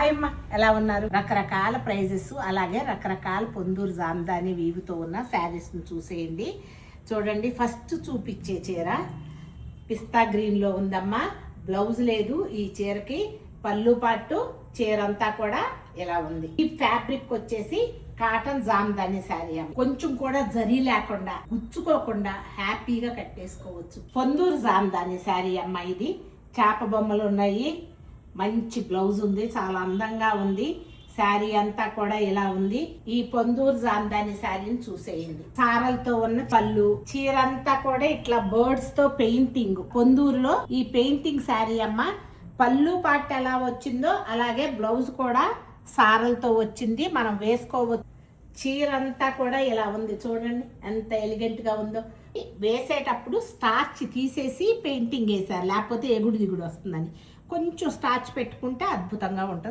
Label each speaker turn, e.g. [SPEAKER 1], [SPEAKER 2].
[SPEAKER 1] Hi అమ్మ, ఎలా ఉన్నారు? రకరకాల ప్రైజెస్ అలాగే రకరకాల పొందూరు జామ్దాని వీవుతో ఉన్న శారీస్ని చూసేయండి. చూడండి, ఫస్ట్ చూపించే చీర పిస్తా గ్రీన్లో ఉందమ్మా. బ్లౌజ్ లేదు ఈ చీరకి. పళ్ళు పాటు చీర అంతా కూడా ఇలా ఉంది. ఈ ఫ్యాబ్రిక్ వచ్చేసి కాటన్ జామ్దాని శారీ అమ్మ. కొంచెం కూడా జరీ లేకుండా గుచ్చుకోకుండా హ్యాపీగా కట్టేసుకోవచ్చు. పొందూరు జామ్దాని శారీ అమ్మ. ఇది చేప బొమ్మలు ఉన్నాయి, మంచి బ్లౌజ్ ఉంది, చాలా అందంగా ఉంది. శారీ అంతా కూడా ఇలా ఉంది. ఈ పొందూరు జామ్దాని శారీని చూసేయండి. సారలతో ఉన్న పళ్ళు, చీర అంతా కూడా ఇట్లా బర్డ్స్ తో పెయింటింగ్. పొందూరులో ఈ పెయింటింగ్ శారీ అమ్మ. పళ్ళు పార్ట్ ఎలా వచ్చిందో అలాగే బ్లౌజ్ కూడా సారలతో వచ్చింది, మనం వేసుకోవచ్చు. చీర అంతా కూడా ఇలా ఉంది, చూడండి ఎంత ఎలిగెంట్ గా ఉందో. వేసేటప్పుడు స్టార్చ్ తీసేసి పెయింటింగ్ వేసారు, లేకపోతే ఎగుడు దిగుడు వస్తుందని. కొంచెం స్టార్చ్ పెట్టుకుంటే అద్భుతంగా ఉంటుంది.